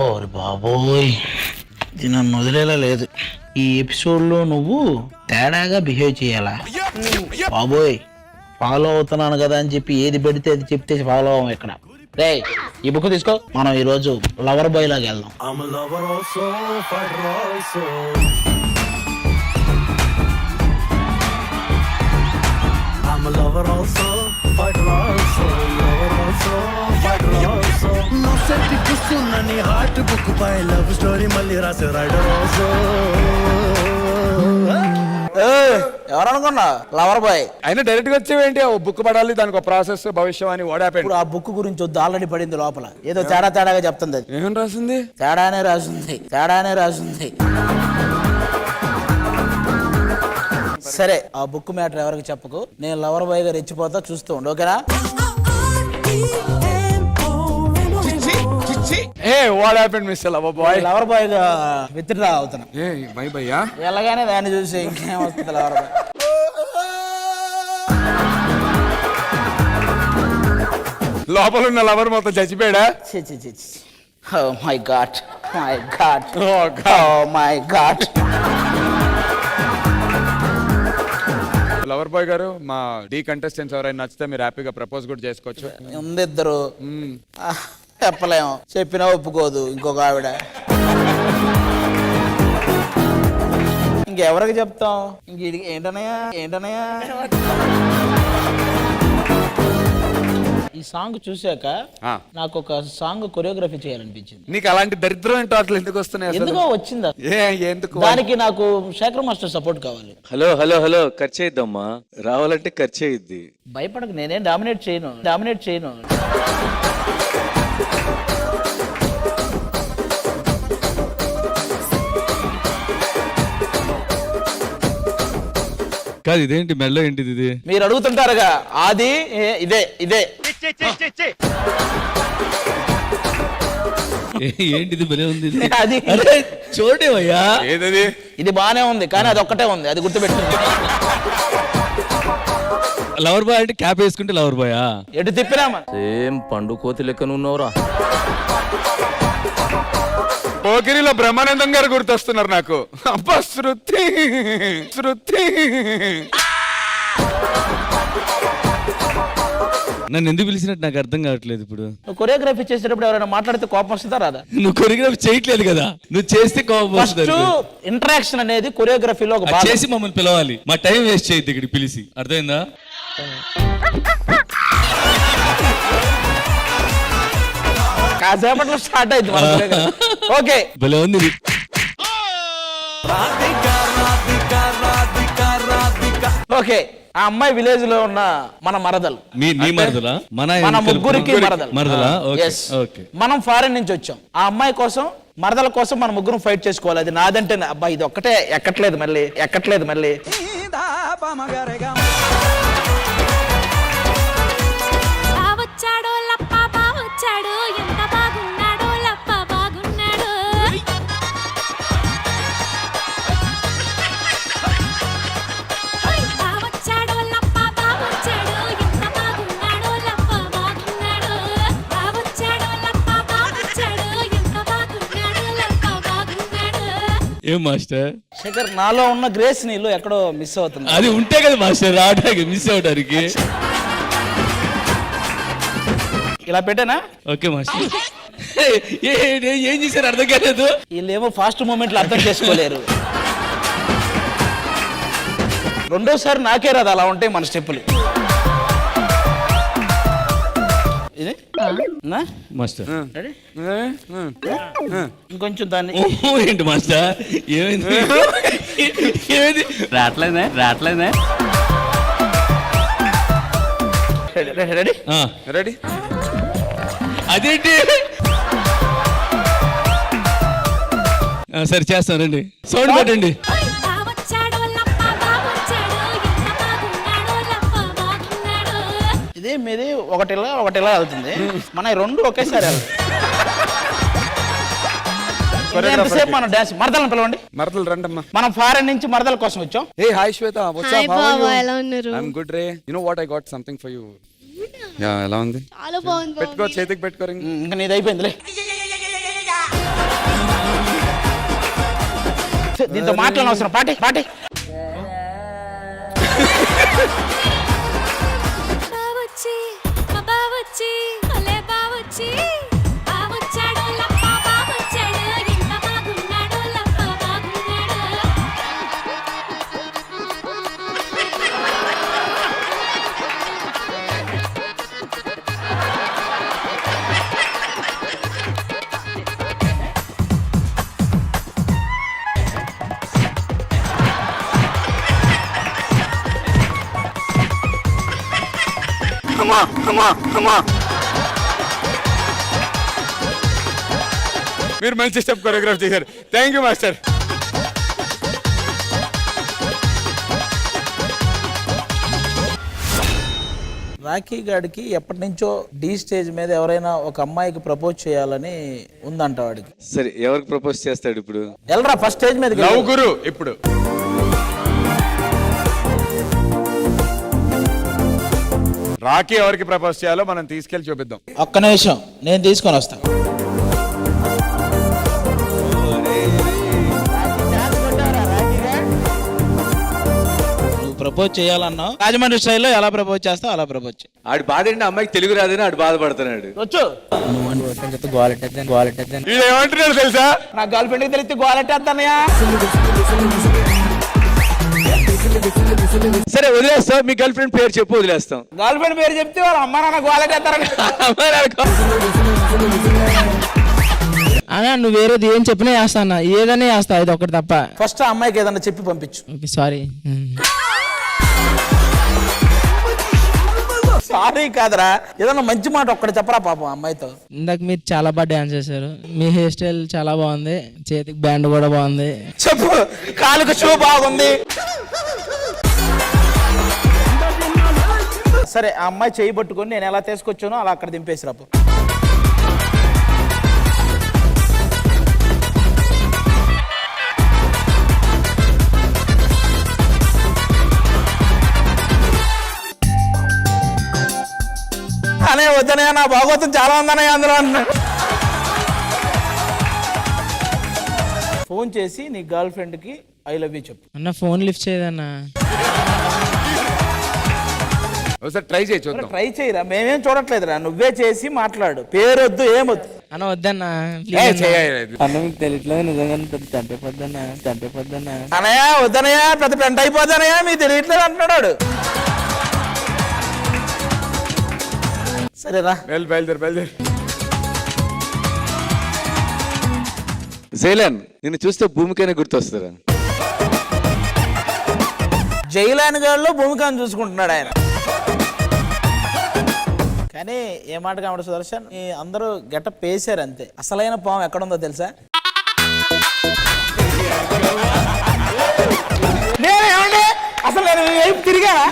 ఓరి బాబోయ్, ఇది నన్ను వదిలేలా లేదు. ఈ ఎపిసోడ్లో నువ్వు తేడాగా బిహేవ్ చేయాలా? బాబోయ్, ఫాలో అవుతున్నాను కదా అని చెప్పి ఏది పెడితే అది చెప్తే ఫాలో అవ్వం ఇక్కడ. రే, ఈ బుక్ తీసుకో, మనం ఈ రోజు లవర్ బాయ్ లాగా వెళ్దాం. I'm a lover also, fighter also, lover also, fighter also. No set to sunani heart book by love story malli rasa rider also. ఎవరనుకున్నా లవర్ బాయ్ అయినా డైరెక్ట్ గా వచ్చేవేంటి? బుక్ పడాలి, దానికి ఒక ప్రాసెస్, భవిష్యం అని వాడాపేంటి. ఇప్పుడు ఆ బుక్ గురించి వద్దు, ఆల్రెడీ పడింది లోపల. ఏదో తేడాగా చెప్తుంది. అది ఏమని రాసింది? తేడానే రాసింది. సరే, ఆ బుక్ మ్యాటర్ ఎవరికి చెప్పకు. నేను లవర్ బాయ్ గా రెచ్చిపోతా, చూస్తూ ఉండు, ఓకేనా? లవర్ బాయ్ గా విత్డ్రా అవుతున్నా. ఎలాగానే దాన్ని చూసి ఇంకేం వస్తుంది లవర్ బాయ్. లోపల ఉన్న లవర్ మొత్తం చచ్చిపోయాడా? మై గాడ్ లవర్ బాయ్ గారు, మా డి కంటెస్టెంట్స్ ఎవరైనా నచ్చితే మీరు హ్యాపీగా ప్రపోజ్ కూడా చేసుకోవచ్చు. ఉంది ఇద్దరు, చెప్పలేము, చెప్పినా ఒప్పుకోదు ఇంకొక ఆవిడ. ఇంకెవరికి చెప్తాం? ఏంటనయ్యా ఈ సాంగ్ చూసాక నాకు ఒక సాంగ్ కొరియోగ్రఫీ చేయాలనిపించింది. నీకు అలాంటి దరిద్రమైన టాట్లు ఎందుకు వస్తున్నాయి? ఎందుకో వచ్చింది. ఎందుకు? దానికి నాకు శేఖర్ మాస్టర్ సపోర్ట్ కావాలి. హలో ఖర్చు అయిద్దమ్మా, రావాలంటే ఖర్చు అయ్యిద్ది. భయపడకు, నేనేం డామినేట్ చేయను. కాదు, ఇదేంటి మెల్ల ఏంటిది ఇది? మీరు అడుగుతుంటారుగా, అది ఇదే ఏంటిది భలే ఉంది. అది చూడేవయ్యా, ఏదది? ఇది బానే ఉంది, కానీ అది ఒక్కటే ఉంది, అది గుర్తుపెట్టింది. లవర్ బాయ్ అంటే క్యాప్ వేసుకుంటే లవర్ బాయా? ఎటు తిప్పినామా ఏం పండు కోతి లెక్కనున్నావురా. పోకిరిలో బ్రహ్మానందం గారు గుర్తొస్తున్నారు నాకు. అబ్బా, శృతి నన్ను ఎందుకు పిలిచినట్టు నాకు అర్థం కావట్లేదు. ఇప్పుడు కొరియోగ్రఫీ చేసేటప్పుడు ఎవరైనా మాట్లాడితే కోపం వస్తుందా రాదా? నువ్వు కొరియోగ్రఫీ చేయట్లేదు కదా, నువ్వు చేస్తే కోపం వస్తుంది. ఇంటరాక్షన్ అనేది కొరియోగ్రఫీలో ఒక భాగం. చేసి మమ్మల్ని పిలవాలి, మా టైం వేస్ట్ చేయొద్దు ఇక్కడ పిలిచి, అర్థమైందా? కాసేపట్లో స్టార్ట్ అయింది. ఓకే, భలే ఉంది. ఓకే, ఆ అమ్మాయి విలేజ్ లో ఉన్న మన మరదలు. మీ మరదలా? మన ముగ్గురికి మరదలా? మనం ఫారెన్ నుంచి వచ్చాం. ఆ అమ్మాయి కోసం, మరదల కోసం మన ముగ్గురు ఫైట్ చేసుకోవాలి. అది నాదంటే అబ్బా, ఇది ఒక్కటే ఎక్కట్లేదు మళ్ళీ. ఏం మాస్టర్? శేఖర్, నాలో ఉన్న గ్రేస్ నీళ్ళు ఎక్కడో మిస్ అవుతుంది. అది ఉంటే కదా మాస్టర్ రావడానికి, మిస్ అవడానికి. ఇలా పెట్టానా? Okay master. ఏం చేశారు అర్థం కాలేదు. వీళ్ళేమో ఫాస్ట్ మూమెంట్లు అర్థం చేసుకోలేరు. రెండోసారి నాకే రాదు, అలా ఉంటాయి మన స్టెప్పులు. ఇది మాస్టర్ ఇంకొంచెం దాన్ని. ఏంటి మాస్టర్, ఏమైంది? రావట్లేదే. రెడీ? అదేంటి? సరే చేస్తాను, రండి. సౌండ్ పెట్టండి. ఇది మీది ఒకటిలా వెళ్తుంది, మన రెండు ఒకేసారి ఎంతసేపు మనం డాన్స్. మరదలను పిలవండి. మరదలు రండమ్మా. మనం ఫారెన్ నుంచి మరదల కోసం వచ్చాం. Hey hi Shweta, what's up? How are you? ఎలా ఉన్నారు? ఐ యామ్ గుడ్ రే. You know what, I got something for you. Yeah, ఎలా ఉంది? చాలా బాగుంది. పెట్టుకో, చేతికి పెట్టుకో. ఇంకా నీది అయిపోయిందిలే. దీంతో మాట్లాడనవసరం అవసరం పాటి పాటి. బావొచ్చి మా బావొచ్చి అలే బావొచ్చి బావొచ్చాడు లప్ప బావొచ్చాడు ఎంత బాగున్నాడు లప్ప బాగున్నాడు. మీరు మంచి స్టెప్ కొరియోగ్రాఫ్ చేశారు. Thank you master. రాఖీ గాడికి ఎప్పటి నుంచో డి స్టేజ్ మీద ఎవరైనా ఒక అమ్మాయికి ప్రపోజ్ చేయాలని ఉందంట వాడికి. సరే ఎవరికి ప్రపోజ్ చేస్తాడు ఇప్పుడు? వెళ్ళరా ఫస్ట్ స్టేజ్ మీద లవ్ గురు ఇప్పుడు రాఖీ ఎవరికి ప్రపోజ్ చేయాలో మనం తీసుకెళ్లి చూపిద్దాం. ఒక్క నిమిషం నేను తీసుకొని వస్తా. నువ్వు ప్రపోజ్ చేయాలన్నావు, రాజమండ్రి స్టైల్లో ఎలా ప్రపోజ్ చేస్తావు అలా ప్రపోజ్ చేయి. ఆడి బాధ ఏంటి? అమ్మాయికి తెలుగు రాదని ఆడు బాధపడుతున్నాడు. వచ్చు వీడు ఏమంటున్నాడు తెలుసా? నా గర్ల్ ఫ్రెండ్కి తెలిస్తే గోలెట్టేస్తానయా. సరే వదిలేస్తాం, మీ గర్ల్ ఫ్రెండ్ పేరు చెప్పు, వదిలేస్తాం. గర్ల్ ఫ్రెండ్ పేరు చెప్తే వాళ్ళ అమ్మ నాన్న గోలెట్టేస్తారు. అన్నా నువ్వు వేరేది ఏం చెప్పినా చేస్తా అన్న, ఏదైనా చేస్తా, ఇది ఒకటి తప్ప. ఫస్ట్ ఆ అమ్మాయికి ఏదన్నా చెప్పి పంపించు. Okay sorry. సారీ కాదరా, ఏదన్నా మంచి మాట ఒక్కటి చెప్పరా పాపం అమ్మాయితో. ఇందాక మీరు చాలా బాగా డాన్స్ చేశారు, మీ హెయిర్ స్టైల్ చాలా బాగుంది, చేతికి బ్యాండ్ కూడా బాగుంది. చెప్పు, కాలుకు షూ బాగుంది. సరే ఆ అమ్మాయి చేయి పట్టుకొని నేను ఎలా తీసుకొచ్చానో అలా అక్కడ దింపేసి రాపు. అనే వద్దనే నా భాగవతం చాలా ఉందనే అందులో అన్నాడు. ఫోన్ చేసి నీ గర్ల్ ఫ్రెండ్ కి ఐ లవ్ యూ చెప్పు. అన్న ఫోన్ లిఫ్ట్ చేయదన్నా. ఒకసారి ట్రై చేయి చూద్దాం. ట్రై చేయరా, మేమేం చూడట్లేదురా, నువ్వే చేసి మాట్లాడు. పేరొద్దు ఏమొద్దు. అన్న వద్దన్నా. అన్న మీకు తెలియట్లేదు నిజంగా, చంపేపోద్దన్నా. అనయా వద్దనయా, పెద్ద పెంట అయిపోద్దనయా, మీకు తెలియట్లేదు అంటున్నాడు. సరేరా బయలుదేరు. జైలన్ నిన్ను చూస్తే భూమికైనా గుర్తొస్తారా? జైలాన్ గారిలో భూమికను చూసుకుంటున్నాడు ఆయన. కానీ ఏ మాట కామడు సుదర్శన్, ఈ అందరూ గెటప్ వేసారు అంతే. అసలైన పాము ఎక్కడుందో తెలుసా? నేనేమండి అసలు నేను తిరిగానా?